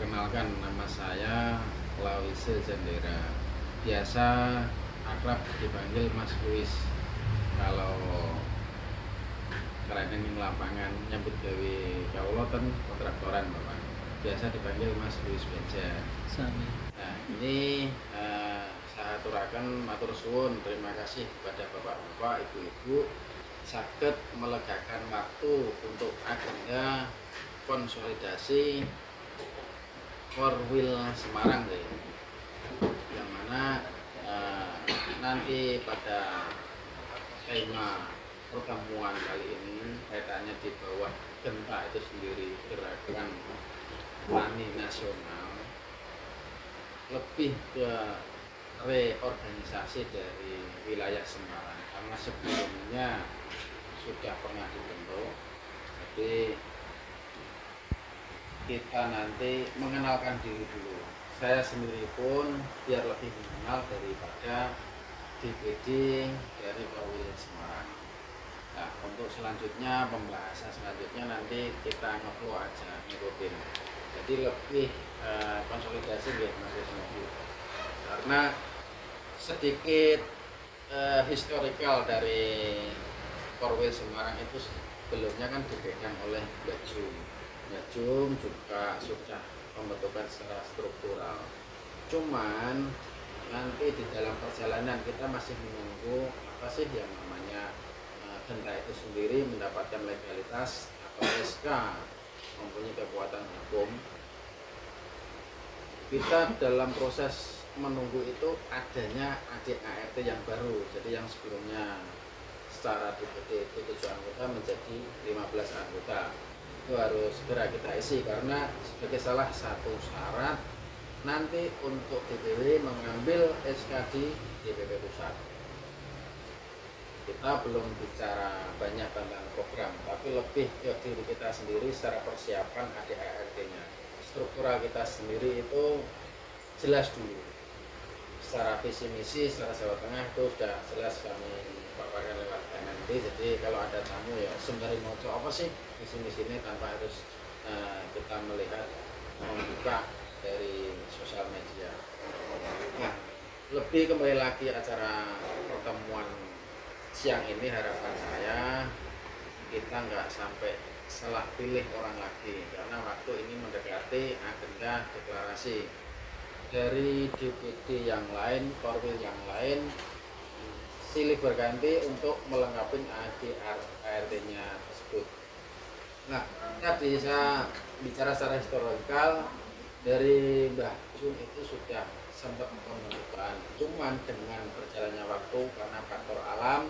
Perkenalkan, nama saya Lawise Jendera. Biasa akrab dipanggil Mas Luis. Kalau kalian yang lapangan nyambut gawe kawula ten kontraktoran Bapak. Biasa dipanggil Mas Luis Beja. Sami. Nah, ini saya aturaken matur suwun, terima kasih kepada Bapak-bapak, Ibu-ibu saged melegakan waktu untuk agenda konsolidasi Korwil Semarang deh. Yang mana nanti pada tema pertemuan kali ini kaitannya di bawah Genta itu sendiri, gerakan tani nasional, lebih ke reorganisasi dari wilayah Semarang karena sebelumnya sudah pernah dibentuk. Jadi kita nanti mengenalkan diri dulu. Saya sendiri pun biar lebih mengenal daripada DPD dari Korwil Semarang. Nah, untuk selanjutnya, pembahasan selanjutnya nanti kita nge-flow aja, ngikutin. Jadi lebih konsolidasi biar masih semua. Karena sedikit historical dari Korwil Semarang itu sebelumnya kan dipegang oleh Mbak Jum juga sudah pembentukan secara struktural. Cuman nanti di dalam perjalanan kita masih menunggu apa sih yang namanya Genta itu sendiri mendapatkan legalitas atau SK mempunyai kekuatan hukum. Kita dalam proses menunggu itu adanya ADART yang baru. Jadi yang sebelumnya secara DPD itu 7 anggota menjadi 15 anggota. Itu harus segera kita isi karena sebagai salah satu syarat nanti untuk DPW mengambil SK di DPP pusat. Kita belum bicara banyak tentang program, tapi lebih ke diri kita sendiri secara persiapan ADART-nya. Struktural kita sendiri itu jelas dulu. Secara visi misi, secara Jawa Tengah itu sudah jelas kami paparkan lewat MNT. Jadi kalau ada tamu ya sembari moco apa sih visi misi ini tanpa harus kita melihat membuka dari sosial media. Nah, lebih kembali lagi acara pertemuan siang ini, harapan saya kita nggak sampai salah pilih orang lagi karena waktu ini mendekati agenda deklarasi dari DPD yang lain, Korwil yang lain silih berganti untuk melengkapi ADART-nya tersebut. Nah, tadi saya bicara secara historikal dari Mbah Jun itu sudah sempat pembentukan, cuman dengan berjalannya waktu karena faktor alam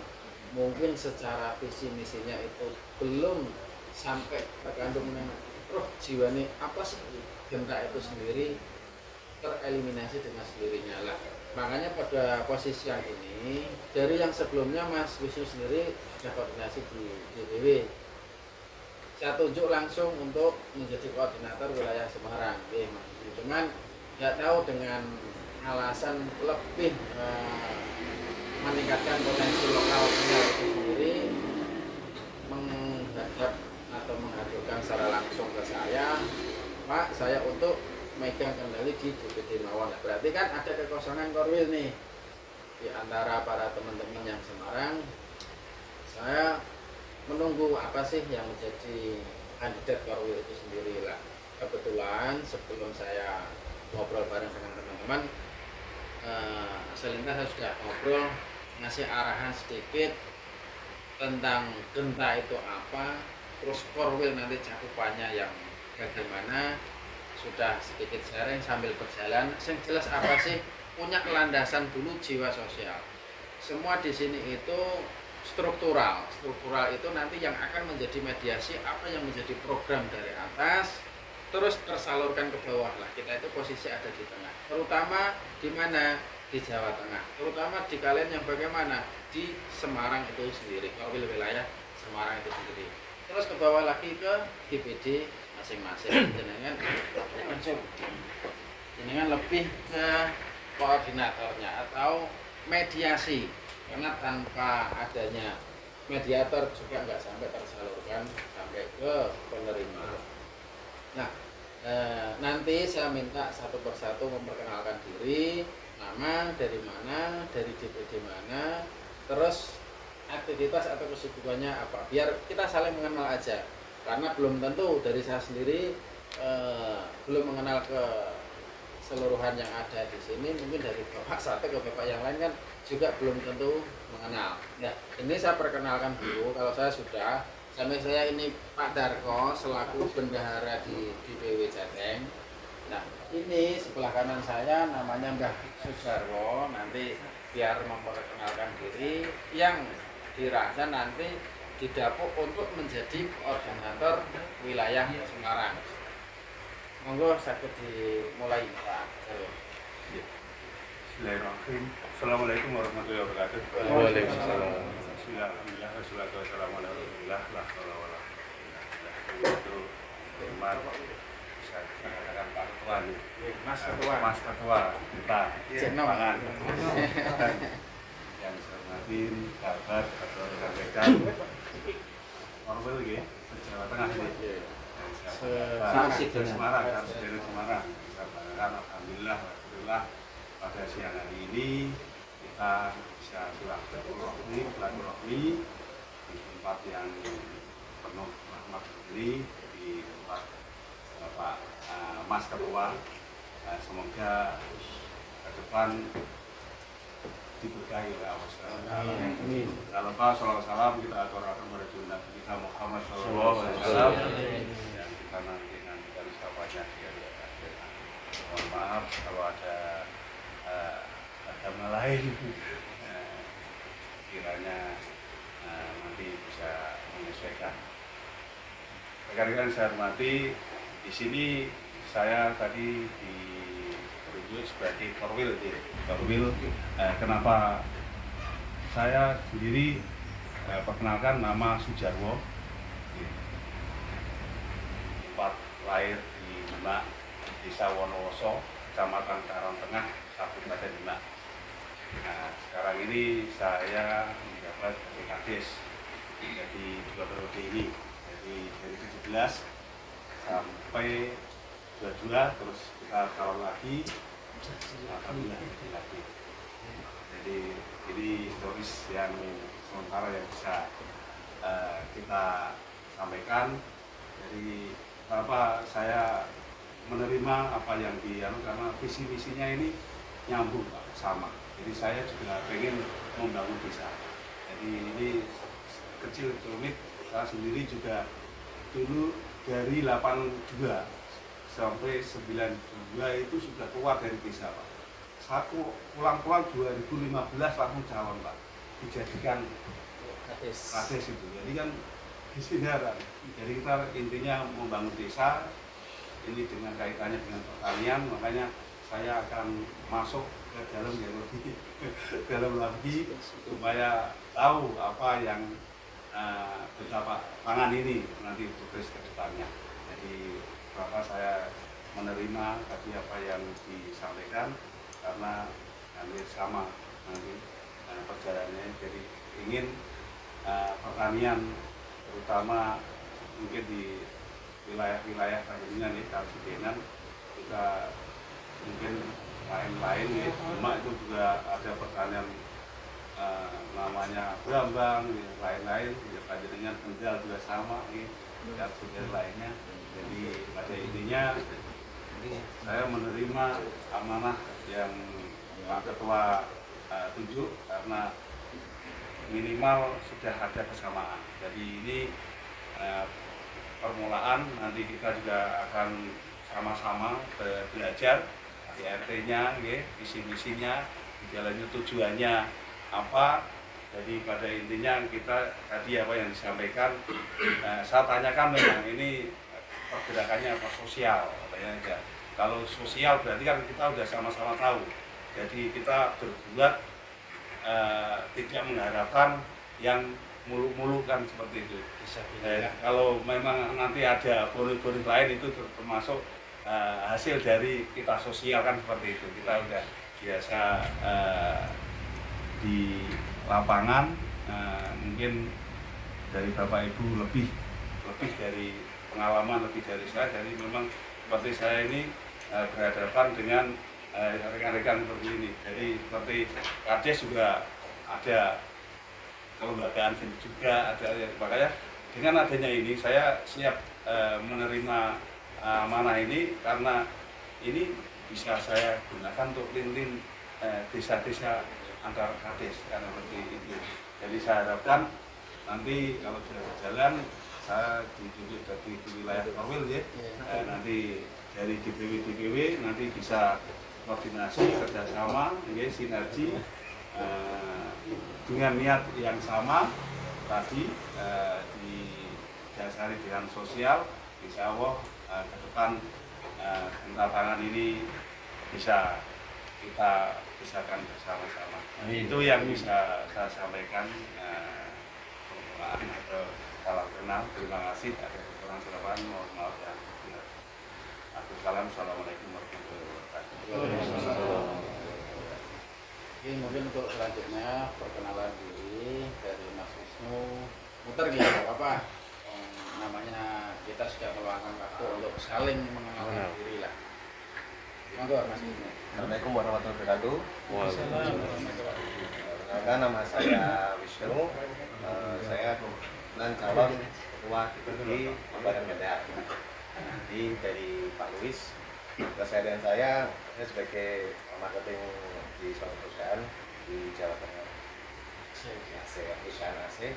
mungkin secara visi misinya itu belum sampai terkandung roh jiwane apa sih Genta itu sendiri tereliminasi dengan sendirinya lah. Makanya pada posisi yang ini dari yang sebelumnya Mas Wisnu sendiri sudah koordinasi di DPW. Saya tunjuk langsung untuk menjadi koordinator wilayah Semarang. Cuman nggak tahu dengan alasan lebih meningkatkan potensi lokal itu sendiri menghadap atau mengajukan secara langsung ke saya, Pak, saya untuk megang kendali di DPD Mawon. Berarti kan ada kekosongan Korwil nih di antara para teman-teman yang Semarang. Saya menunggu apa sih yang menjadi kandidat Korwil itu sendiri lah. Kebetulan sebelum saya ngobrol bareng dengan teman-teman, selintas saya sudah ngobrol ngasih arahan sedikit tentang Genta itu apa, terus Korwil nanti cakupannya yang bagaimana. Sudah sedikit sharing sambil berjalan. Yang jelas apa sih, punya landasan dulu jiwa sosial. Semua di sini itu struktural. Struktural itu nanti yang akan menjadi mediasi apa yang menjadi program dari atas terus tersalurkan ke bawah lah. Kita itu posisi ada di tengah. Terutama di mana? Di Jawa Tengah. Terutama di kalian yang bagaimana? Di Semarang itu sendiri. Korwil wilayah Semarang itu sendiri. Terus ke bawah lagi ke DPD masing-masing. Jenengan lebih ke koordinatornya atau mediasi, karena tanpa adanya mediator juga nggak sampai tersalurkan sampai ke penerima. Nah, Nanti saya minta satu persatu memperkenalkan diri, nama, dari mana, dari DPD mana, terus aktivitas atau kesibukannya apa, biar kita saling mengenal aja. Karena belum tentu dari saya sendiri belum mengenal keseluruhan yang ada di sini, mungkin dari Bapak satu ke Bapak yang lain kan juga belum tentu mengenal. Ya, ini saya perkenalkan dulu, kalau saya sudah. Sampai saya ini Pak Darko selaku bendahara di DPW Jateng. Nah, ini sebelah kanan saya namanya Mbah Sujarwo. Nanti biar memperkenalkan diri, yang dirasa nanti didapuk untuk menjadi koordinator wilayah Semarang. Monggo sakit dimulai Pak. Bismillahirrahmanirrahim. Assalamualaikum warahmatullahi wabarakatuh. Waalaikumsalam. Bismillahirrahmanirrahim. Wassalatu wassalamu ala Rasulillah. La haula wala quwwata illa billah. Itu hormat bisa dikatakan Pak Ketua nih. Mas Ketua. Mas Ketua kita pangan. Yang saya hormatin sahabat atau rekan-rekan Orwell ya, Jawa Tengah ini. Dan Semarang, dari Semarang. Kita banggakan alhamdulillah, pada siang hari ini kita bisa silaturahmi di tempat yang penuh rahmat ini, di tempat Bapak Mas Ketua. Semoga ke depan diberkahi oleh Allah SWT. Jangan lupa sholawat salam kita aturakan kepada Nabi kita Muhammad SAW yang kita nantikan ucapannya di hari akhir. Mohon maaf kalau ada agama lain, kiranya nanti bisa menyesuaikan. Rekan-rekan saya hormati, di sini saya tadi ditunjuk sebagai Korwil. Kenapa saya sendiri perkenalkan nama Sujarwo, tempat lahir di Demak, Desa Wonowoso, Kecamatan Karang Tengah, Kabupaten Demak. Nah, sekarang ini saya menjabat sebagai Kades jadi 2 periode ini, jadi dari 17 sampai 22, terus kita calon lagi, alhamdulillah lagi. Jadi ini historis yang sementara yang bisa kita sampaikan. Jadi kenapa saya menerima apa yang karena visi misinya ini nyambung Pak, sama. Jadi saya juga pengen membangun desa. Jadi ini kecil rumit, saya sendiri juga dulu dari 82 sampai 92 itu sudah keluar dari desa Pak. Saya pulang 2015 langsung calon Pak, dijadikan kades itu. Jadi kan di sini jadi kita intinya membangun desa. Ini dengan kaitannya dengan pertanian, makanya saya akan masuk ke dalam yang lebih dalam lagi supaya tahu apa yang betapa pangan ini nanti progres ke depannya. Jadi Bapak saya menerima tadi apa yang disampaikan karena hampir sama nanti perjalanannya. Jadi ingin pertanian terutama mungkin di wilayah Panjenengan ya, Karsidenan juga mungkin lain-lain ya, cuma itu juga ada pertanian namanya Brambang, ya, lain-lain ya, Panjenengan Kendal juga sama ya, Karsidenan lainnya. Jadi pada intinya saya menerima amanah yang Pak Ketua tunjuk karena minimal sudah ada kesamaan. Jadi ini permulaan, nanti kita juga akan sama-sama belajar di RT-nya, visi misinya, jalannya tujuannya apa. Jadi pada intinya kita tadi apa yang disampaikan, saya tanyakan memang ini pergerakannya apa sosial, katanya aja. Kalau sosial berarti kan kita udah sama-sama tahu. Jadi kita berbuat tidak mengharapkan yang muluk-muluk kan seperti itu. Kalau memang nanti ada bonus-bonus lain itu termasuk hasil dari kita sosial kan seperti itu. Kita udah biasa di lapangan, mungkin dari Bapak Ibu lebih dari pengalaman lebih dari saya. Jadi memang seperti saya ini berhadapan dengan rekan-rekan seperti ini. Jadi seperti Kades juga ada kelembagaan sini juga ada, makanya dengan adanya ini saya siap menerima amanah ini, karena ini bisa saya gunakan untuk link-link desa-desa antar Kades karena seperti itu. Jadi saya harapkan nanti kalau sudah berjalan, saya ditunjuk di wilayah Korwil ya, nanti dari DPW nanti bisa koordinasi kerjasama, sinergi dengan niat yang sama tadi, didasari dengan sosial. Insya Allah ke depan tantangan ini bisa kita pisahkan bersama-sama. Itu yang bisa saya sampaikan. Atau salam kenal, terima kasih. Ada kekurangan kesalahan, mohon maaf ya. Assalamualaikum warahmatullahi wabarakatuh. Oke, mungkin untuk selanjutnya perkenalan diri dari Mas Wisnu. Muter gitu, apa? Namanya kita sudah meluangkan waktu untuk saling mengenalkan diri lah. Monggo Mas Wisnu. Assalamualaikum warahmatullahi wabarakatuh. Perkenalkan, nama saya Wisnu. Saya kebetulan calon ketua DPD Kabupaten Kendal. Jadi dari Pak Luis, keseharian saya sebagai marketing di suatu perusahaan di Jawa Tengah, perusahaan AC,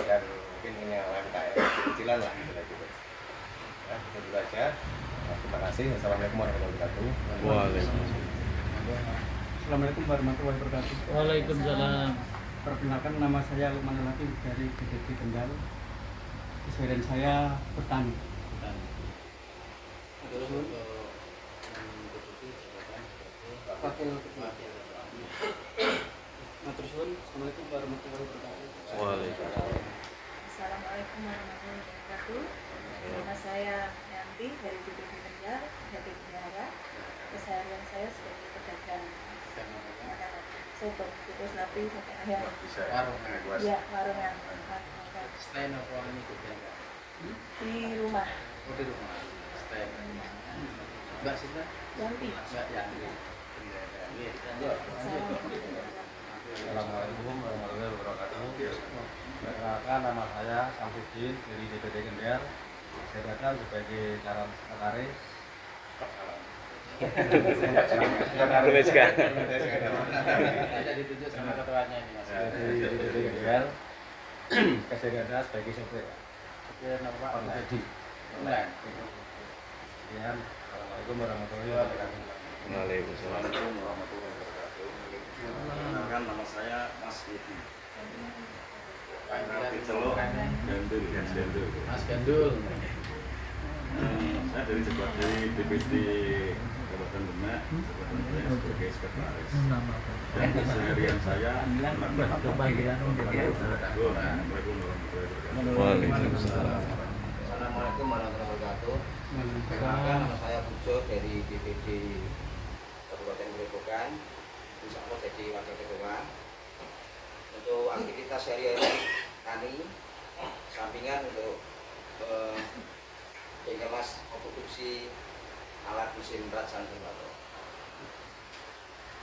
dan mungkin punya UMKM kecilan lah gitu. Ya, itu saja. Terima kasih. Assalamualaikum warahmatullahi wabarakatuh. Waalaikumsalam. Assalamualaikum warahmatullahi wabarakatuh. Waalaikumsalam. Perkenalkan, nama saya Lukman Latif dari DPD Kendal. Keseharian saya petani. Terus untuk menduduki jabatan sebagai Wakil Ketua. Assalamualaikum warahmatullahi wabarakatuh. Waalaikumsalam. Assalamualaikum warahmatullahi wabarakatuh. Nama saya Yanti dari DPD Kendal sebagai bendahara. Keseharian saya sebagai pedagang. Sobat putus napi sampai ayam. warung. Ya, warungan. Stand apa ini juga enggak? Di rumah. Oh, di rumah. Stand. Mbak Sinta? Yanti. Mbak Yanti. Assalamualaikum warahmatullahi wabarakatuh. Perkenalkan, nama saya Samsudin dari DPD Kendal. Saya datang sebagai calon sekretaris. Tidak ditunjuk sama ketuanya ini Mas. Dari DPD Kendal. Keseharian saya sebagai sopir. Oke, nama Pak. Jadi, Online. sekian. Assalamualaikum warahmatullahi wabarakatuh. Waalaikumsalam. Perkenalkan, nama saya Mas Yudi. Panggilan Gandul, Gandul. Mas Gandul. Saya dari DPD Kabupaten Demak, saya sebagai sekretaris. Dan keseharian saya melakukan Kebahagiaan Assalamualaikum warahmatullahi wabarakatuh. Waalaikumsalam. Assalamualaikum warahmatullahi wabarakatuh. Perkenalkan, nama saya Pujo dari DPD Kabupaten Gerobokan. Insya Allah jadi wakil ketua. Untuk aktivitas sehari-hari tani, sampingan untuk kelas produksi alat mesin berat dan sembako.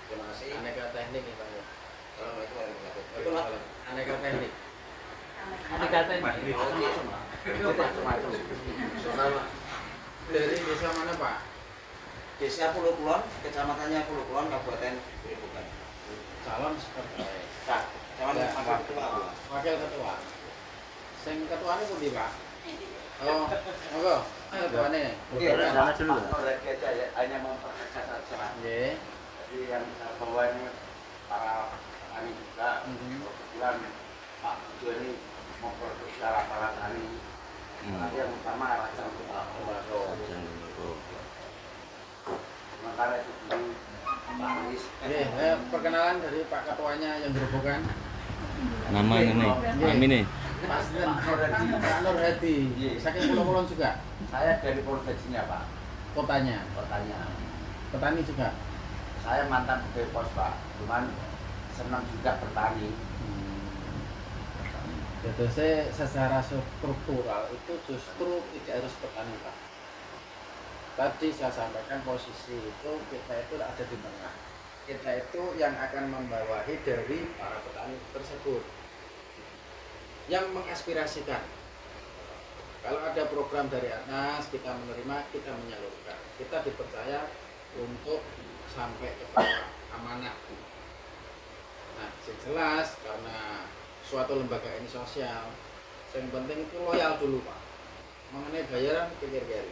Terima kasih. Aneka teknik ya Pak. Assalamualaikum warahmatullahi wabarakatuh. Waalaikumsalam. Aneka teknik. Dari desa mana Pak? Desa Pulau Kulon, kecamatannya Pulau Kulon, Kabupaten Gerobokan. Calon sekretaris. Calon Ya. wakil ketua. Wakil ketua. Sing ketuane pundi Pak? Oh, monggo. Ketuane. Oke, sama dulu. Lagi aja ya, hanya mempertegas saja. Nggih. Jadi yang saya bawa ini para petani juga. Kebetulan Pak Pujo ini memproduksi alat-alat tani. Nanti yang utama rajang tembakau. Sementara itu dulu Pak Luis. Nggih, perkenalan dari Pak Ketuanya yang Gerobokan. Namanya nih, Amin nih. Pak Sinten, Pak Nur Hadi. Saking Pulau Kulon juga Saya dari provinsinya Pak, kotanya. kotanya. Petani juga. Saya mantan pegawai pos Pak, cuman senang juga bertani. Jadi saya secara struktural itu justru tidak harus petani Pak. tadi saya sampaikan posisi itu kita itu ada di tengah. Kita itu yang akan membawahi dari para petani tersebut, yang mengaspirasikan. Kalau ada program dari atas, kita menerima, kita menyalurkan. Kita dipercaya untuk sampai ke bawah, amanah. Nah, yang jelas karena suatu lembaga ini sosial, yang penting itu loyal dulu Pak. Mengenai bayaran pikir-pikir.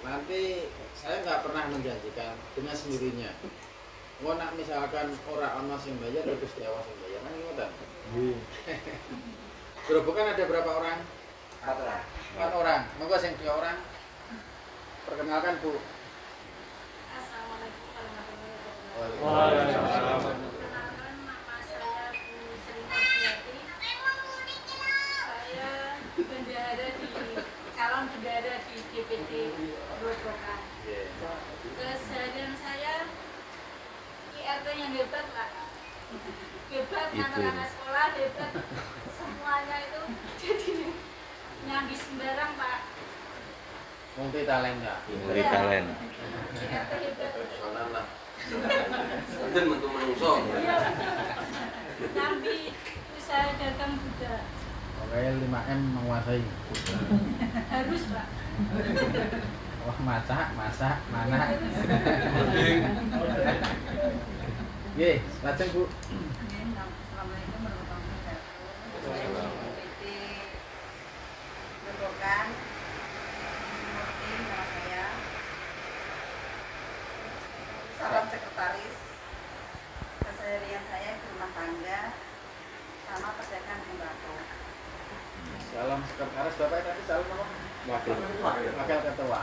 Nanti saya nggak pernah menjanjikan dengan sendirinya. Mau nak misalkan orang ono sing bayar terus diawas sing bayar, kan ngoten. Gerobokan ada berapa orang? 4 orang. 4 orang. Monggo sing 2 orang. Perkenalkan Bu. Assalamualaikum warahmatullahi wabarakatuh. Waalaikumsalam. Perkenalkan, nama saya Bu Sri Mardiati. Saya bendahara di calon bendahara di DPD Grobogan. Keseharian saya IRT yang hebat Pak. Hebat, anak-anak sekolah hebat. Semuanya itu jadi nyambi sembarang Pak. Multi talenta. Multi talent. IRT hebat. Mungkin menungso. Nyambi usaha dagang juga. Pokoknya 5M menguasai. Harus Pak. Wah, masak, mana? Ye, lajeng Bu. Assalamualaikum warahmatullahi wabarakatuh. DPD Grobogan, Murti nama saya. Salam sekretaris. Keseharian saya di rumah tangga sama pedagang sembako. Salam sekretaris Bapak tadi salam apa? Wakil ketua.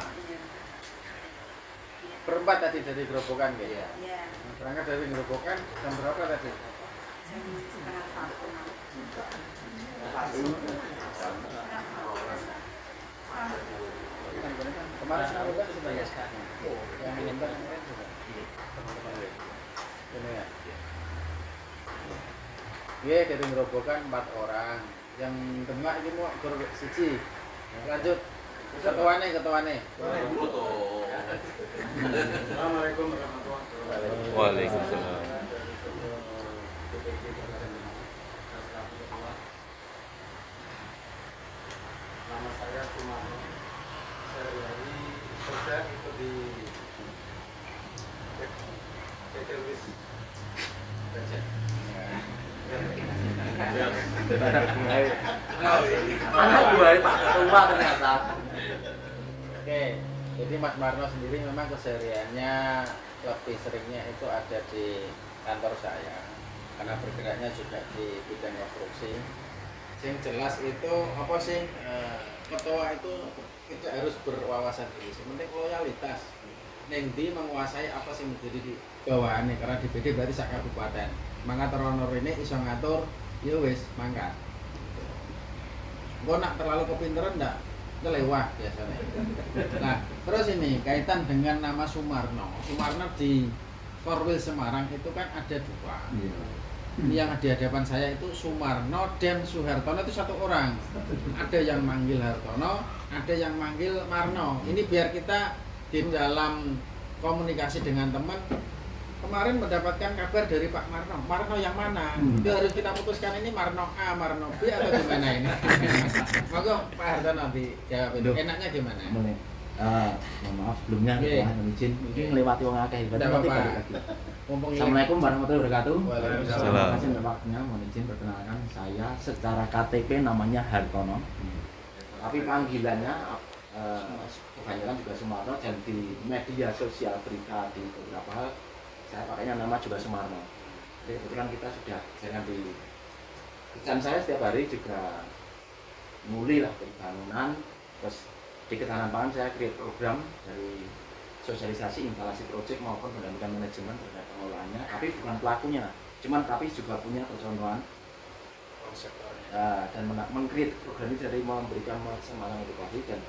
Berempat tadi dari Grobogan ya? Iya, Berangkat dari Grobogan jam berapa tadi? jam 12:30. Kemarin saya sudah ya sekarang. Oh, yang menembak kemarin sudah. Ini ya. Iya, dari Grobogan 4 orang. Yang tengah ini mau siji. Lanjut. Ketuane. Assalamualaikum warahmatullahi wabarakatuh. Waalaikumsalam. Nama saya Sumarno. Saya dari kerja itu di PT Wis Becek. Anak gue Pak Ketua ternyata. Oke, jadi Mas Marno sendiri memang kesehariannya lebih seringnya itu ada di kantor saya karena bergeraknya juga di bidang konstruksi. Yang jelas itu apa sih ketua itu tidak harus berwawasan diri, yang penting loyalitas. Nengdi menguasai apa sih menjadi di bawahannya karena DPD berarti sak kabupaten. Mangkat honor ini iso ngatur, ya wis mangkat. Gua nak terlalu kepinteran ndak kelewat biasanya. Nah, terus ini kaitan dengan nama Sumarno. Sumarno di Korwil Semarang itu kan ada 2. Yang di hadapan saya itu Sumarno dan Suhartono itu 1 orang. Ada yang manggil Hartono, ada yang manggil Marno. Ini biar kita di dalam komunikasi dengan teman kemarin mendapatkan kabar dari Pak Marno. Marno yang mana? Itu harus kita putuskan ini Marno A, Marno B atau gimana ini? Monggo Pak Hartono dijawab itu. Enaknya gimana? Mohon maaf sebelumnya Oke. mohon izin ini ngelewati wong akeh Tidak apa-apa. Mumpung ini- Assalamualaikum warahmatullahi wabarakatuh. Waalaikumsalam. Terima kasih untuk waktunya. Mohon izin perkenalkan saya secara KTP namanya Hartono. Tapi panggilannya kebanyakan juga Sumarno dan di media sosial berita di beberapa hal saya pakainya nama juga Sumarno. Jadi kebetulan kita sudah jalan di kerjaan saya setiap hari juga muli lah bangunan, terus di ketahanan pangan saya create program dari sosialisasi instalasi proyek maupun pendampingan manajemen terhadap pengelolaannya, tapi bukan pelakunya, cuman tapi juga punya kecontohan dan meng-create program ini dari memberikan semangat edukasi dan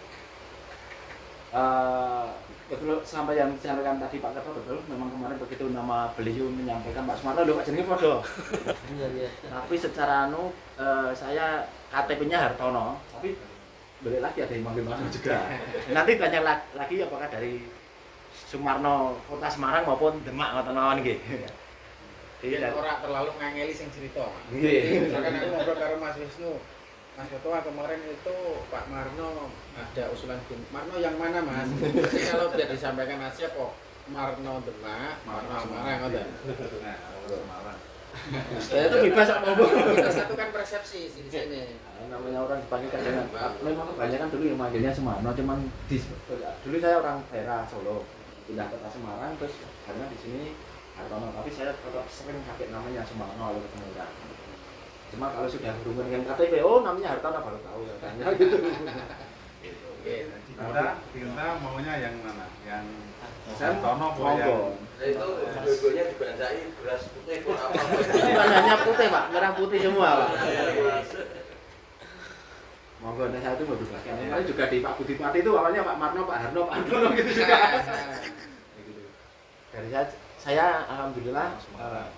betul sampai yang disampaikan tadi Pak Ketua betul, memang kemarin begitu nama beliau menyampaikan Pak Sumarno lho Pak jenenge podo. Tapi secara saya KTP-nya Hartono, tapi balik lagi ada yang manggil Mas juga. Nanti tanya lagi apakah dari Sumarno Kota Semarang maupun Demak ngoten mawon nggih. Iya, ora terlalu ngangeli sing cerita. Nggih. Misalkan aku ngobrol karo Mas Wisnu, Mas Ketua kemarin itu Pak Marno ada usulan Bung Marno yang mana Mas? Jadi kalau biar disampaikan aja kok Marno Demak, Marno Semarang ngoten. Nah, Semarang. Saya itu bebas kok ngomong. Kita satukan persepsi di sini. Namanya orang dipanggil kadang memang kebanyakan dulu yang manggilnya Semarno, cuman dulu saya orang daerah Solo, pindah kota Semarang terus karena di sini Hartono, tapi saya tetap sering pakai namanya Semarno kalau ketemu orang. Cuma kalau sudah berhubungan dengan KTP, oh namanya Hartono baru tahu ya tanya gitu. Oke. Tinta maunya yang mana? Yang Saya Hartono apa yang monggo. Itu dua-duanya dibandai beras putih pun apa? Bukan hanya putih Pak, merah putih semua Pak. Monggo, nah saya itu mau berbagi. Kemarin juga di Pak Budi Pati itu awalnya Pak Marno, Pak Harno, Pak Hartono gitu juga. Dari saya alhamdulillah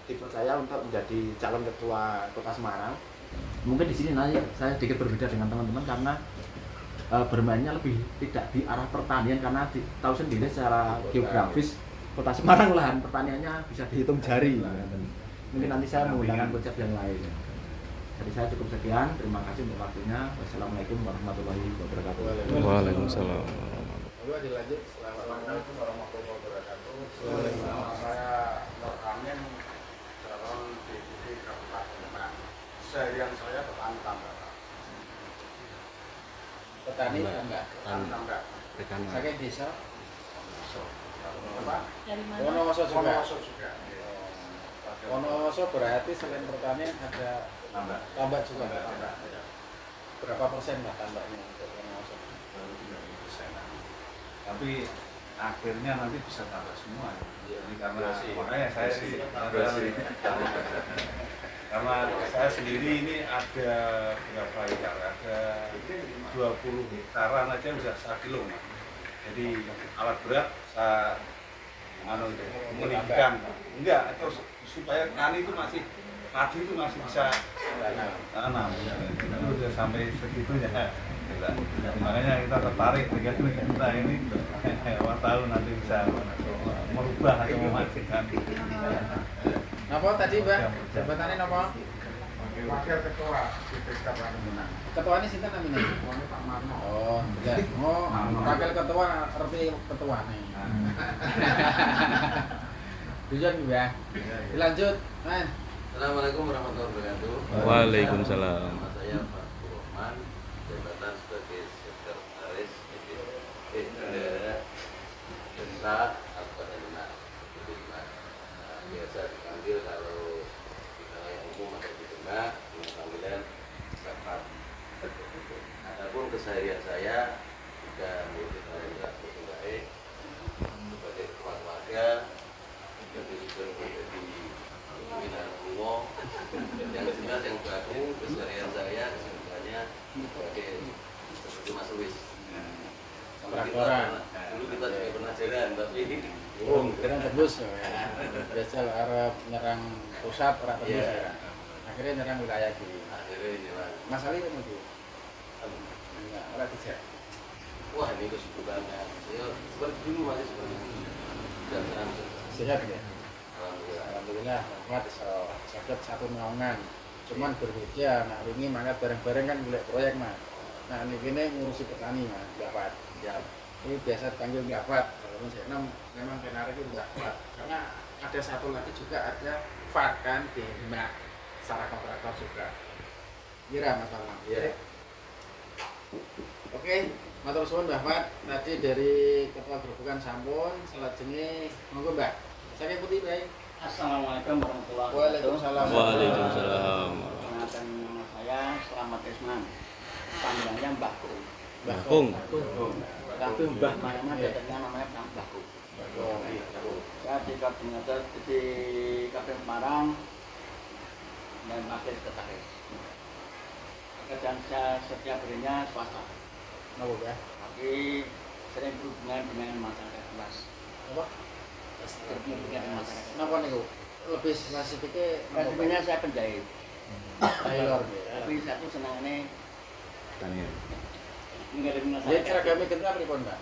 tipe saya untuk menjadi calon ketua Kota Semarang. Mungkin di sini nanti saya sedikit berbeda dengan teman-teman karena bermainnya lebih tidak di arah pertanian karena tahu sendiri secara geografis Kota Semarang lahan pertaniannya bisa dihitung jari. Mungkin nanti saya menggunakan konsep yang lain. Jadi saya cukup sekian. Terima kasih untuk waktunya. Wassalamualaikum warahmatullahi wabarakatuh. Waalaikumsalam. Coba dilanjut. Assalamualaikum warahmatullahi wabarakatuh. Nama saya Nur Amin, calon DPD Kabupaten Demak. Seharian saya petani tambak. Petani enggak? Petani tambak. Saking desa. Apa? Dari mana? Wonoso juga. Wonoso juga. Wonoso berarti selain pertanian ada tambak juga. Tambak. Berapa persen lah tambaknya untuk Wonoso? Baru 30%. Tapi akhirnya nanti bisa tambah semua. Jadi karena makanya saya sih karena saya sendiri ini ada berapa hektar? Ada 20 hektaran aja bisa 1 kilo. Jadi alat berat saya meninggikan enggak terus supaya tani itu masih padi itu masih bisa tanam itu sudah sampai segitunya. Makanya kita tertarik dengan kita ini tahu nanti bisa merubah atau memajukan. Napa tadi Mbak? Jabatannya napa? Wakil ketua BPK Demak. Ketua ini sinten namanya? Pak Marno. Oh, enggak. Oh, wakil ketua arti ketua nih. Tujuan ya. Dilanjut, Mas. Assalamualaikum warahmatullahi wabarakatuh. Waalaikumsalam. Nama saya Pak Rahman, jabatan sebagai sekretaris Bendahara Desa Kabupaten Demak. Biasa dipanggil kalau di wilayah umum atau di Demak dengan panggilan Bapak. Adapun keseharian saya juga menjadi penggerak baik sebagai kepala keluarga, jadi juga menjadi pimpinan umum. Yang jelas yang baru keseharian saya kesibukannya seperti Mas Luis. Dulu kita juga pernah jalan, tapi Kira tebus ya. Biasa arah nyerang pusat orang tebus ya. Akhirnya nyerang wilayah kiri. akhirnya inilah. Mas Ali kan itu. Enggak, orang tidak. Wah ini kesibukannya. Ya, seperti dulu masih seperti dulu. Dan sekarang Sehat ya. alhamdulillah. Alhamdulillah, Ahmad sakit satu naungan. Cuman berbeda, nah ini mangkat bareng-bareng kan mulai proyek Mas. Nah ini ngurusi petani Mas, Gafat. Ya, ini biasa dipanggil Gafat. Kalau saya memang benar itu Gafat. Karena ada satu lagi juga ada FAT kan di Demak secara kontraktor juga. Kira Mas Bambang. Iya. Oke, matur suwun Mbah Mat. Tadi dari Ketua Gerobokan sampun, selajengnya monggo Mbak. Saking putih baik. Assalamualaikum warahmatullahi wabarakatuh. Waalaikumsalam. Waalaikumsalam. Perkenalkan nama saya Selamat Isman. Panggilannya Mbah Kung. Mbah Kung. Tapi Mbah mana bedanya namanya Mbah Kung. Saya di koordinator di KP Semarang dan wakil sekretaris. Pekerjaan saya setiap harinya swasta, Napa ya? tapi sering berhubungan dengan masyarakat luas. Apa? Berhubungan dengan masyarakat. Napa niku? Lebih spesifiknya Sebenarnya saya penjahit, Taylor. tapi satu senangannya Tanya. mengirim Jadi masyarakat. seragamnya kenapa pripun Mbak?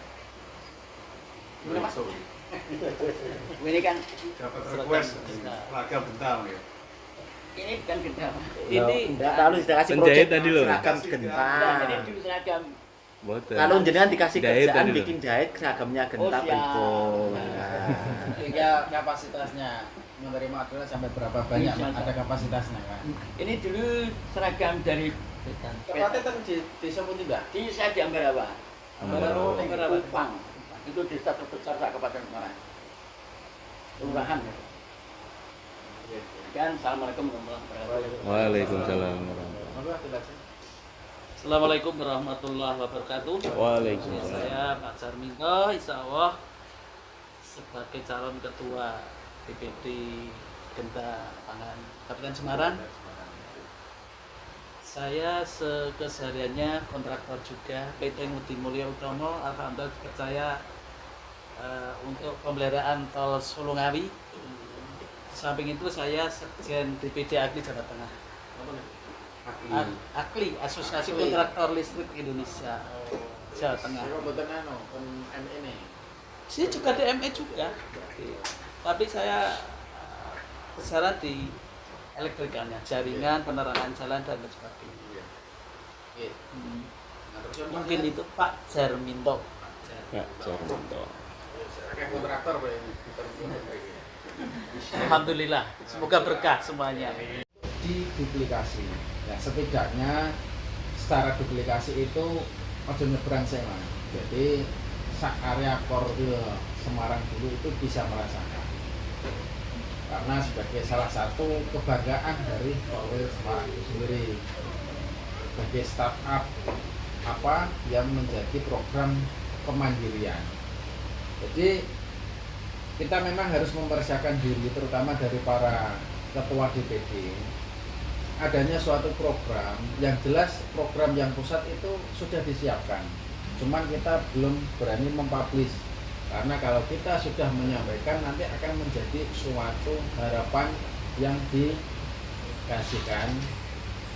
Gimana Mas? Ini kan Dapat request seragam bental ya. ini bukan gendam. Ini Ini kalau sudah kasih Penjahit project tadi loh. seragam Nah, genta. ini dulu seragam. Boten. Kalau jenengan dikasih Jahit kerjaan tadi loh. bikin jahit seragamnya genta siap. pengkol. Sehingga kapasitasnya menerima orderan sampai berapa banyak Bisa, Mas? Ada kapasitasnya kan? Ini dulu seragam dari Tepatnya kan di desa pun tidak. di saya di Ambarawa. Ambarawa. Kupang. Itu desa terbesar Kabupaten Semarang. Kelurahan. Kan assalamualaikum warahmatullahi wabarakatuh. Waalaikumsalam warahmatullahi Monggo silakan. Assalamualaikum warahmatullahi wabarakatuh. Waalaikumsalam. Saya Pak Sarminko, insya Allah sebagai calon ketua DPD Genta Pangan Kabupaten Semarang. Saya kesehariannya kontraktor juga PT Ngudi Mulya Utomo. Alhamdulillah dipercaya untuk pemeliharaan tol Sulungawi. Samping itu saya Sekjen DPD Akli Jawa Tengah. Akli, Asosiasi Kontraktor Listrik Indonesia, Jawa Tengah. Kalau betul ME. Saya juga DME juga, tapi saya bersara di elektrikalnya, jaringan, penerangan jalan dan lain sebagainya. Iya. Mungkin itu Pak Jarminto. Pak Jarminto. Kayak kontraktor Pak ini. Alhamdulillah, semoga berkah semuanya. Diduplikasi. Ya, setidaknya secara duplikasi itu ojo nyebrang saya. Jadi sak area Korwil Semarang dulu itu bisa merasakan. Karena sebagai salah satu kebanggaan dari Korwil Semarang itu sendiri. Sebagai startup apa yang menjadi program kemandirian. Jadi kita memang harus mempersiapkan diri, terutama dari para ketua DPD, adanya suatu program yang jelas. Program yang pusat itu sudah disiapkan, cuman kita belum berani mempublish, karena kalau kita sudah menyampaikan nanti akan menjadi suatu harapan yang dikasihkan.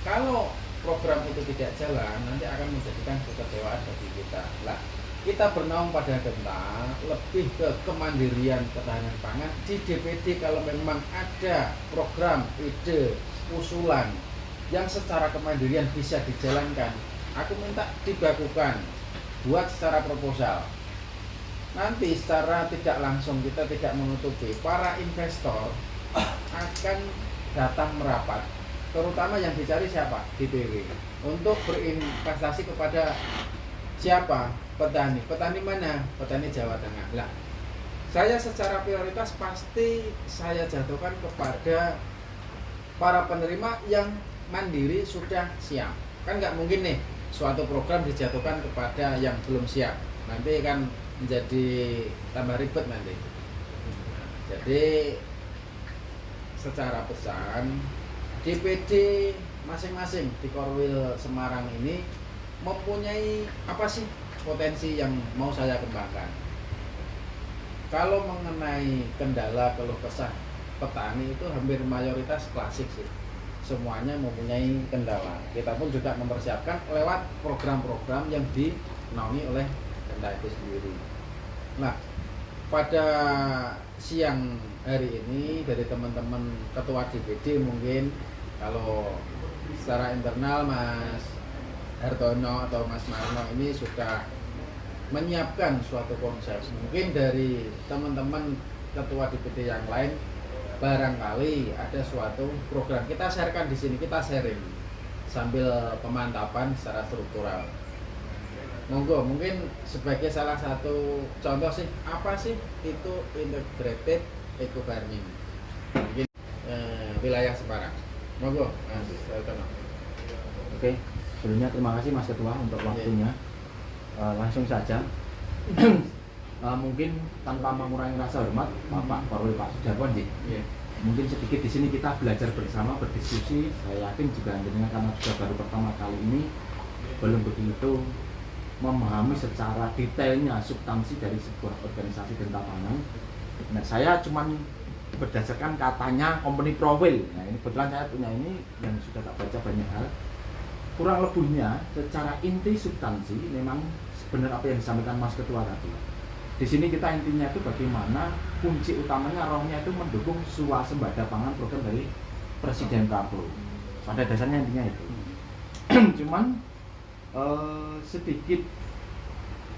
Kalau program itu tidak jalan, nanti akan menjadikan kekecewaan bagi kita. Lah, kita bernaung pada Genta, lebih ke kemandirian ketahanan pangan di DPD. Kalau memang ada program, ide, usulan yang secara kemandirian bisa dijalankan, aku minta dibakukan, buat secara proposal. Nanti secara tidak langsung kita tidak menutupi para investor akan datang merapat, terutama yang dicari siapa? DPW, untuk berinvestasi kepada siapa? Petani. Petani mana? Petani Jawa Tengah. Lah, saya secara prioritas pasti saya jatuhkan kepada para penerima yang mandiri sudah siap. Kan nggak mungkin nih suatu program dijatuhkan kepada yang belum siap. Nanti kan menjadi tambah ribet nanti. Jadi secara pesan DPD masing-masing di Korwil Semarang ini mempunyai apa sih potensi yang mau saya kembangkan. Kalau mengenai kendala keluh kesah petani itu hampir mayoritas klasik sih, semuanya mempunyai kendala. Kita pun juga mempersiapkan lewat program-program yang dinaungi oleh Genta itu sendiri. Nah, pada siang hari ini dari teman-teman ketua DPD mungkin kalau secara internal Mas Hartono atau Mas Marno ini sudah menyiapkan suatu konsep. Mungkin dari teman-teman ketua DPD yang lain barangkali ada suatu program, kita sharekan di sini, kita sharing sambil pemantapan secara struktural. Monggo, mungkin sebagai salah satu contoh sih, apa sih itu integrated eco farming mungkin wilayah Semarang. Monggo Mas Hartono. Oke. Sebelumnya terima kasih Mas Ketua untuk waktunya. Langsung saja. Mungkin tanpa mengurangi rasa hormat Bapak Korwil Pak Sudarwan, mungkin sedikit di sini kita belajar bersama, berdiskusi. Saya yakin juga dengan karena juga baru pertama kali ini belum begitu memahami secara detailnya substansi dari sebuah organisasi Genta Pangan. Nah, saya cuman berdasarkan katanya company profile. Nah, ini kebetulan saya punya ini yang sudah tak baca banyak hal. Kurang lebihnya secara inti substansi memang benar apa yang disampaikan Mas Ketua tadi. Di sini kita intinya itu bagaimana kunci utamanya rohnya itu mendukung swasembada pangan program dari Presiden Kaplu. Pada dasarnya intinya itu. Cuman sedikit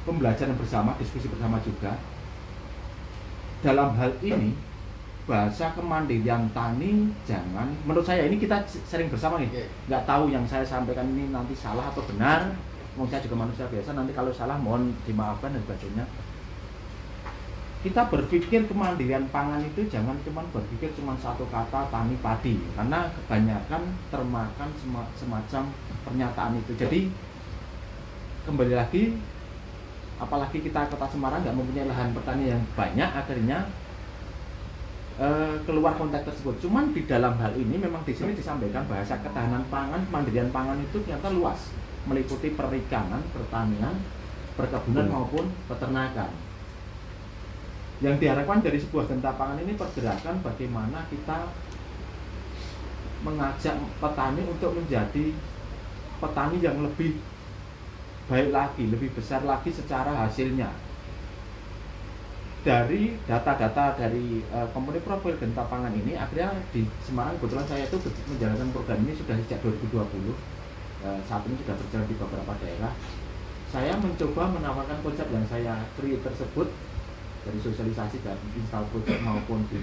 pembelajaran bersama, diskusi bersama juga. Dalam hal ini bahasa kemandirian tani jangan, menurut saya ini kita sering bersama nih, nggak tahu yang saya sampaikan ini nanti salah atau benar. Saya juga manusia biasa, nanti kalau salah mohon dimaafkan dan sebagainya. Kita berpikir kemandirian pangan itu jangan cuma berpikir cuma satu kata tani padi, karena kebanyakan termakan semacam pernyataan itu. Jadi kembali lagi, apalagi kita Kota Semarang nggak mempunyai lahan pertanian yang banyak, akhirnya keluar konteks tersebut. Cuman di dalam hal ini memang di sini disampaikan bahasa ketahanan pangan, kemandirian pangan itu ternyata luas, meliputi perikanan, pertanian, perkebunan maupun peternakan. Yang diharapkan dari sebuah genta pangan ini pergerakan bagaimana kita mengajak petani untuk menjadi petani yang lebih baik lagi, lebih besar lagi secara hasilnya. Dari data-data dari komponen profil genta pangan ini, akhirnya di Semarang kebetulan saya itu menjalankan program ini sudah sejak 2020. Saat ini sudah berjalan di beberapa daerah. Saya mencoba menawarkan konsep yang saya create tersebut dari sosialisasi dan install project maupun di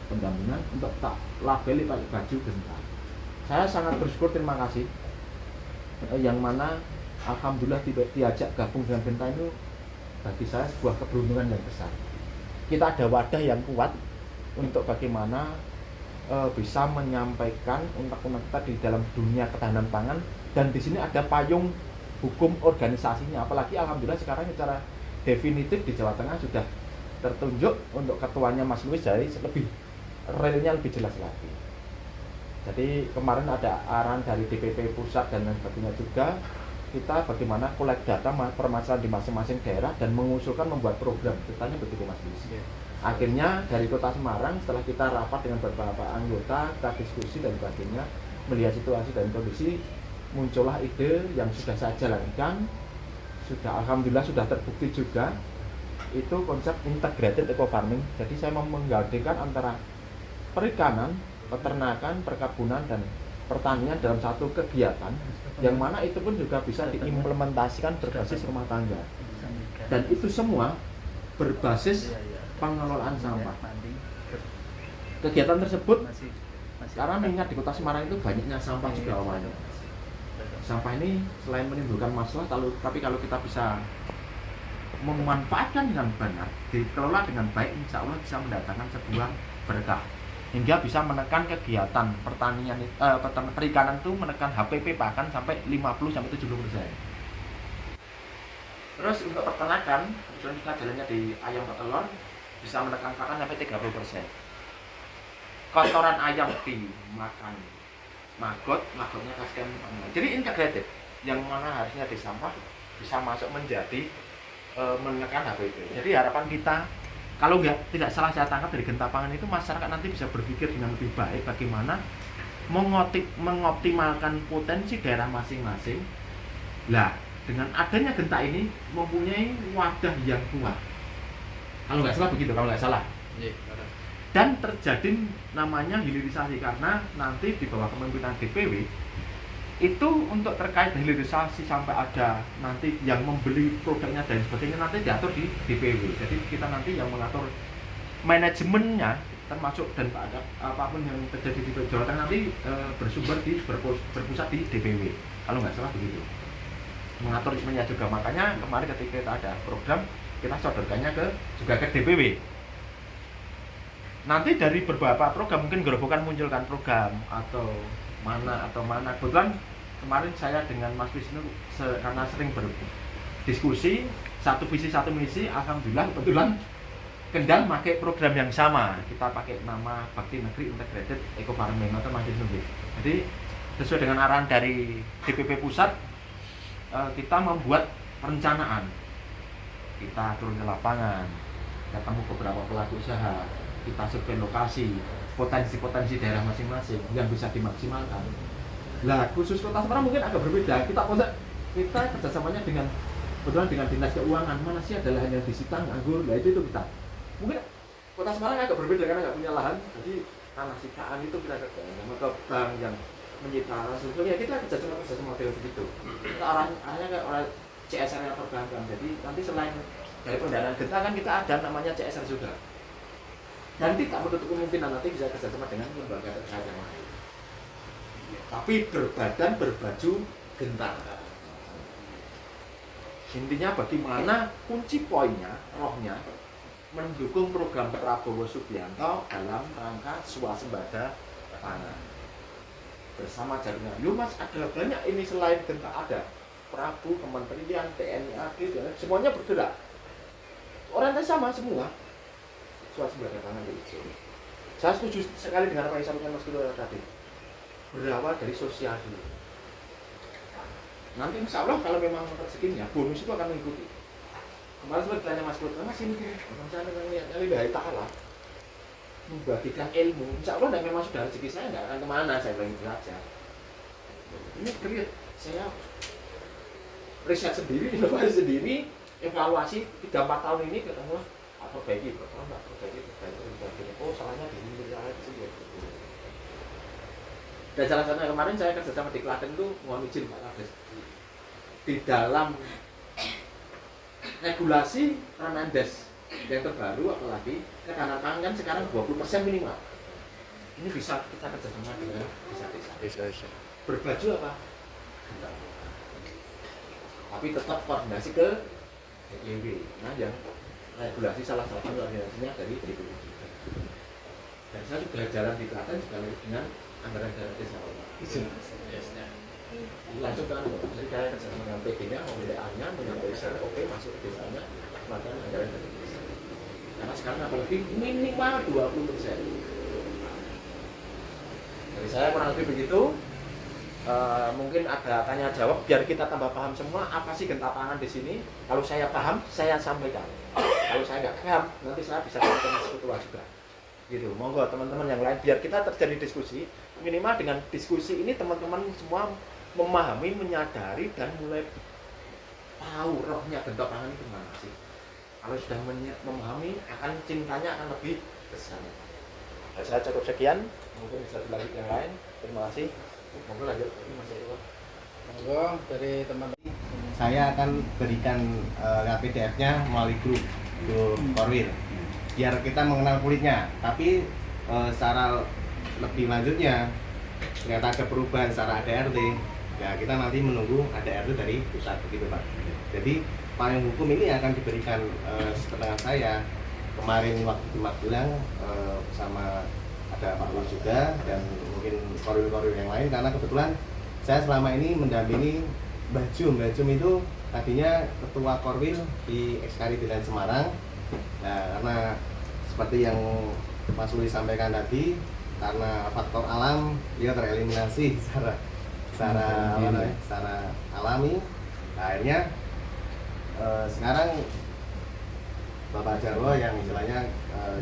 pendampingan untuk tak labeli pakai baju genta. Saya sangat bersyukur, terima kasih, yang mana alhamdulillah diajak gabung dengan genta itu bagi saya sebuah keberuntungan yang besar. Kita ada wadah yang kuat untuk bagaimana bisa menyampaikan unek-unek kita di dalam dunia ketahanan pangan, dan di sini ada payung hukum organisasinya. Apalagi alhamdulillah sekarang secara definitif di Jawa Tengah sudah tertunjuk untuk ketuanya Mas Luis, jadi lebih realnya lebih jelas lagi. Jadi kemarin ada arahan dari DPP pusat dan lain sebagainya juga, kita bagaimana kolek data permasalahan di masing-masing daerah dan mengusulkan membuat program. Ceritanya begitu Mas Luis. Akhirnya dari Kota Semarang setelah kita rapat dengan beberapa anggota, kita diskusi dan sebagainya, melihat situasi dan kondisi, muncullah ide yang sudah saya jalankan, sudah alhamdulillah sudah terbukti juga. Itu konsep integrated eco farming. Jadi saya mau menggabungkan antara perikanan, peternakan, perkebunan dan pertanian dalam satu kegiatan, yang mana itu pun juga bisa diimplementasikan berbasis rumah tangga. Dan itu semua berbasis pengelolaan sampah. Kegiatan tersebut karena mengingat di Kota Semarang itu banyaknya sampah juga awalnya. Sampah ini selain menimbulkan masalah, tapi kalau kita bisa memanfaatkan dengan benar, dikelola dengan baik, insya Allah bisa mendatangkan sebuah berkah hingga bisa menekan kegiatan pertanian, perikanan itu menekan HPP bahkan sampai 50-70%. Terus untuk peternakan, kebetulan kita jalannya di ayam atau telur, bisa menekan pakan sampai 30%. Kotoran ayam dimakan magotnya kasih. Jadi integrated, yang mana harusnya di sampah bisa masuk menjadi menekan HPP. Jadi harapan kita, kalau tidak salah saya tangkap dari genta pangan itu, masyarakat nanti bisa berpikir dengan lebih baik bagaimana mengoptimalkan potensi daerah masing-masing. Lah, dengan adanya genta ini mempunyai wadah yang kuat. Kalau nggak salah begitu, kalau nggak salah. Dan terjadi namanya hilirisasi, karena nanti di bawah kepemimpinan DPW itu untuk terkait hilirisasi sampai ada nanti yang membeli produknya dan sebagainya nanti diatur di DPW. Jadi kita nanti yang mengatur manajemennya termasuk dan apapun yang terjadi di Jawa Tengah nanti berpusat di DPW. Kalau nggak salah begitu. Mengatur manajemennya juga, makanya kemarin ketika kita ada program kita sodorkannya juga ke DPW. Nanti dari beberapa program mungkin gerobokan munculkan program atau mana. Kebetulan kemarin saya dengan Mas Wisnu karena sering berdiskusi, satu visi satu misi, alhamdulillah kebetulan Kendal pakai program yang sama. Kita pakai nama Bakti Negeri Integrated Eco Farming atau Mas Wisnu. Jadi sesuai dengan arahan dari DPP pusat, kita membuat perencanaan. Kita turun ke lapangan, ketemu beberapa pelaku usaha, kita survei lokasi, potensi-potensi daerah masing-masing yang bisa dimaksimalkan. Nah, khusus Kota Semarang mungkin agak berbeda. Kita kerjasamanya dengan kebetulan dengan dinas keuangan mana sih ada lahan yang disita nganggur, nah itu kita mungkin kota Semarang agak berbeda karena nggak punya lahan, jadi tanah sitaan itu kita kerjakan sama ke bank yang menyita sebetulnya kita kerja model begitu. Kita arahnya ke orang CSR yang perbankan, jadi nanti selain dari pendanaan genta kan kita ada namanya CSR juga, dan tidak menutup kemungkinan nanti bisa kerjasama dengan lembaga terkait yang lain, tapi berbadan berbaju genta. Intinya bagaimana kunci poinnya, rohnya mendukung program Prabowo Subianto dalam rangka swasembada pangan bersama jaringan. Lu mas ada banyak ini selain genta ada Prabu, Kementerian, TNI, AD, semuanya bergerak. Orientasi sama semua swasembada pangan itu. Saya setuju sekali dengan apa yang disampaikan Mas Kilo tadi. Berawal dari sosial dulu. Nanti insya Allah kalau memang rezekinya bonus itu akan mengikuti. Kemarin sempat ditanya Mas Klut, Mas ini saya lihat dari Ta'ala membagikan ilmu, insya Allah dan memang sudah rezeki saya nggak akan kemana, saya bilang itu saja. Ini create, saya riset sendiri, inovasi sendiri, evaluasi 3-4 tahun ini ketemu perbaiki, perbaiki. Oh salahnya di sini, salahnya di sini. Dan salah satunya kemarin saya kerja sama di Klaten itu mohon izin Pak Kades. Di dalam regulasi Hernandez yang terbaru apalagi ketahanan pangan kan sekarang 20% minimal. Ini bisa kita kerjasama dengan desa-desa. Berbaju apa? Tapi tetap koordinasi ke DPW. Nah yang regulasi salah satu organisasinya dari DPW juga. Dan saya juga jalan di Klaten juga dengan anggaran desa. Langsung kan, jadi saya kerja dengan PG-nya, OBA-nya, menyampaikan oke masuk ke desanya, melakukan anggaran dari desa. Karena sekarang apalagi minimal 20%. Dari saya kurang lebih begitu. Mungkin ada tanya jawab biar kita tambah paham semua apa sih genta pangan di sini. Kalau saya paham, saya sampaikan. Kalau saya nggak paham, nanti saya bisa ketemu Mas Ketua juga. Gitu, monggo teman-teman yang lain biar kita terjadi diskusi. Minimal dengan diskusi ini teman-teman semua memahami, menyadari dan mulai tahu rohnya genta pangan itu mana sih. Kalau sudah memahami, akan cintanya akan lebih besar. Nah, saya cukup sekian, mungkin bisa dilanjut yang lain. Terima kasih. Monggo lanjut Mas Ketua. Monggo dari teman-teman. Saya akan berikan PDF-nya melalui grup Korwil biar kita mengenal kulitnya. Tapi secara lebih lanjutnya ternyata ada perubahan secara ADRT. Ya kita nanti menunggu ADRT dari pusat begitu Pak. Jadi payung hukum ini akan diberikan setelah saya kemarin waktu di Magelang bersama ada Pak Lu juga dan mungkin korwil-korwil yang lain karena kebetulan saya selama ini mendampingi Mbah Jum itu tadinya ketua korwil di Ekskaridinan Semarang. Nah karena seperti yang Mas Uli sampaikan tadi karena faktor alam dia tereliminasi secara alami. Nah, akhirnya sekarang Bapak Jarwo yang istilahnya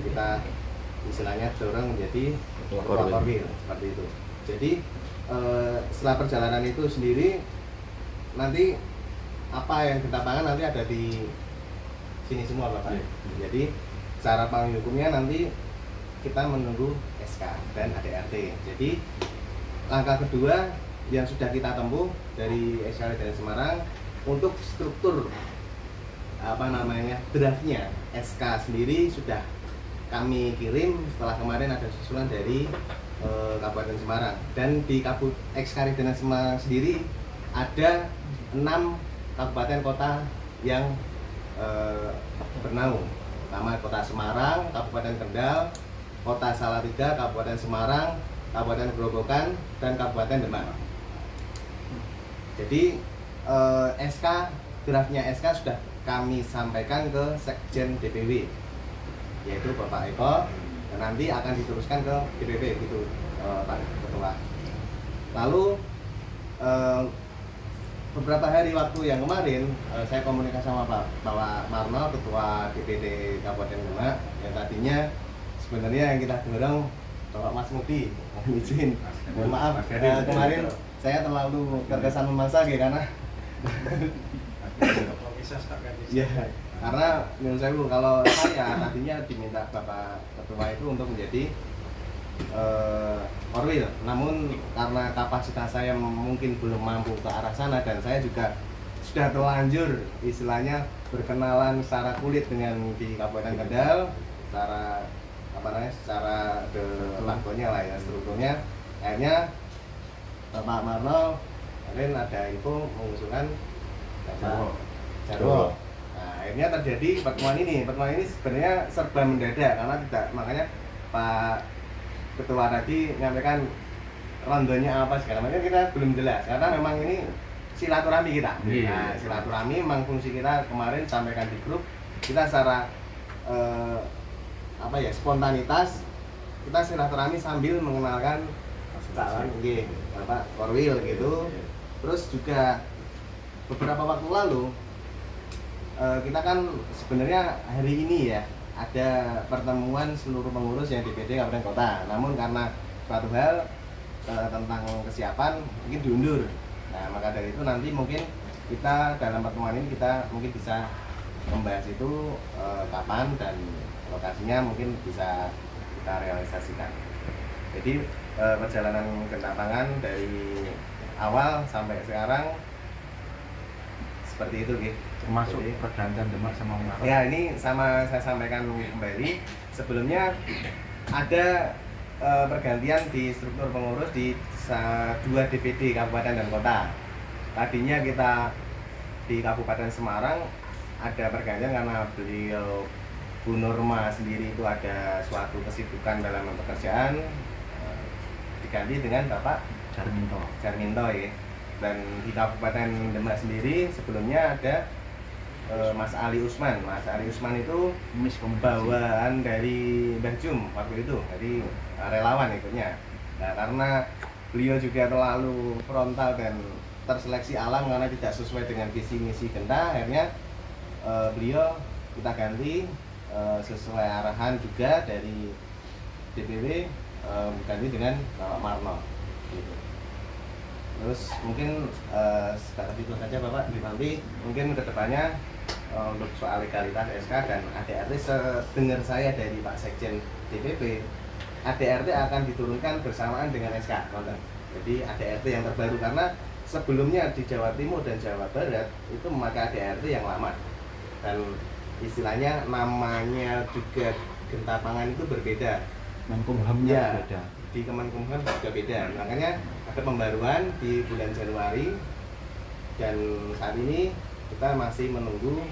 kita dorong menjadi ketua korwil seperti itu. Jadi setelah perjalanan itu sendiri nanti apa yang kita pangan nanti ada di sini semua Bapak. Jadi secara payung hukumnya nanti kita menunggu SK dan ADRT. Jadi langkah kedua yang sudah kita tempuh dari Ekskaridinan Semarang untuk struktur draftnya SK sendiri sudah kami kirim setelah kemarin ada susulan dari Kabupaten Semarang dan di Ekskaridinan Semarang sendiri ada 6 kabupaten kota yang bernaung. Pertama Kota Semarang, Kabupaten Kendal, Kota Salatiga, Kabupaten Semarang, Kabupaten Grobogan, dan Kabupaten Demak. Jadi draftnya SK sudah kami sampaikan ke Sekjen DPW, yaitu Bapak Eko, dan nanti akan diteruskan ke DPW gitu Pak Ketua. Lalu beberapa hari waktu yang kemarin saya komunikasi sama Pak Marno, Ketua DPD Kabupaten Demak, yang tadinya sebenarnya yang kita dorong Bapak Mas Mudi, mohon izin, mohon maaf kemarin saya terlalu terkesan memaksa karena Ya, karena menurut saya Bu, kalau saya tadinya diminta Bapak Ketua itu untuk menjadi Korwil, namun karena kapasitas saya mungkin belum mampu ke arah sana dan saya juga sudah terlanjur istilahnya berkenalan secara kulit dengan di Kabupaten Kendal, secara secara lakonya lah ya, strukturnya. Akhirnya Bapak Marno kemarin ada info mengusulkan Bapak Jarwo. Nah, akhirnya terjadi pertemuan ini. Pertemuan ini sebenarnya serba mendadak karena tidak, makanya Pak Ketua tadi menyampaikan rondonya apa segala macam kita belum jelas karena memang ini silaturahmi kita. Nah, silaturahmi memang fungsi kita kemarin sampaikan di grup, kita secara spontanitas kita silaturahmi sambil mengenalkan calon Bapak Korwil gitu. Terus juga beberapa waktu lalu kita kan sebenarnya hari ini ya ada pertemuan seluruh pengurus yang DPD Kabupaten Kota. Namun karena suatu hal tentang kesiapan mungkin diundur. Nah, maka dari itu nanti mungkin kita dalam pertemuan ini kita mungkin bisa membahas itu kapan dan lokasinya mungkin bisa kita realisasikan. Jadi perjalanan kedatangan dari awal sampai sekarang seperti itu gitu. Termasuk pergantian Demak sama Ungaran. Ya, ini sama saya sampaikan kembali. Sebelumnya ada pergantian di struktur pengurus di 2 DPD Kabupaten dan Kota. Tadinya kita di Kabupaten Semarang ada pergantian karena beliau Bu Norma sendiri itu ada suatu kesibukan dalam pekerjaan, diganti dengan Bapak Jarminto ya. Dan di Kabupaten Demak sendiri sebelumnya ada Mas Ali Usman. Mas Ali Usman itu bawaan dari Mbah Jum waktu itu, jadi relawan ikutnya. Nah, karena beliau juga terlalu frontal dan terseleksi alam karena tidak sesuai dengan visi misi Genta, akhirnya beliau kita ganti sesuai arahan juga dari DPW, ganti dengan Bapak Marno gitu. Terus mungkin sebatas itu saja Bapak, nanti mungkin kedepannya untuk soal legalitas SK dan ADRT, sedengar saya dari Pak Sekjen DPP, ADRT akan diturunkan bersamaan dengan SK. Jadi ADRT yang terbaru, karena sebelumnya di Jawa Timur dan Jawa Barat itu memakai ADRT yang lama dan istilahnya namanya juga Genta Pangan itu berbeda. Menkumhamnya berbeda. Di Kemenkumham juga beda. Makanya ada pembaruan di bulan Januari dan saat ini kita masih menunggu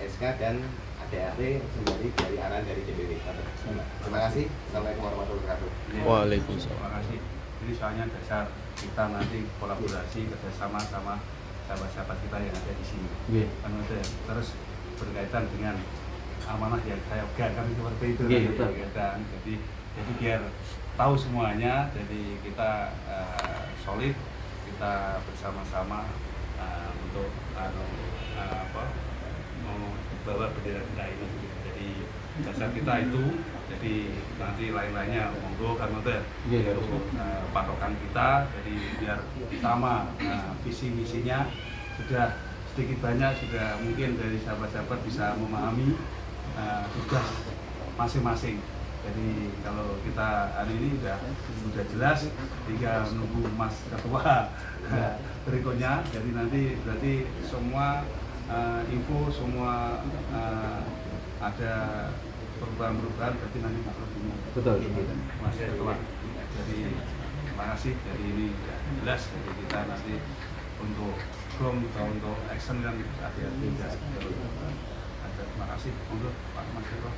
SK dan ADRT sembari dari arahan dari DPW. Terima kasih. Assalamualaikum warahmatullahi wabarakatuh. Waalaikumsalam. Terima kasih. Ini soalnya dasar kita nanti kolaborasi kerjasama sama sahabat-sahabat kita yang ada di sini. Kan terus berkaitan dengan amanah yang saya pegang kan seperti itu. Jadi biar tahu semuanya, jadi kita solid, kita bersama-sama untuk membawa bendera kita ini. Jadi dasar kita itu, jadi nanti lain-lainnya monggo kan untuk patokan kita, jadi biar sama visi misinya sudah sedikit banyak sudah mungkin dari sahabat-sahabat bisa memahami tugas masing-masing. Jadi kalau kita hari ini sudah jelas, tinggal nunggu Mas Ketua berikutnya. Jadi nanti berarti semua info, semua ada perubahan-perubahan berarti nanti betul Mas Ketua. Jadi terima kasih. Jadi ini sudah jelas. Jadi kita nanti untuk untuk action kan ada. Terima kasih untuk Pak Mas Ketua.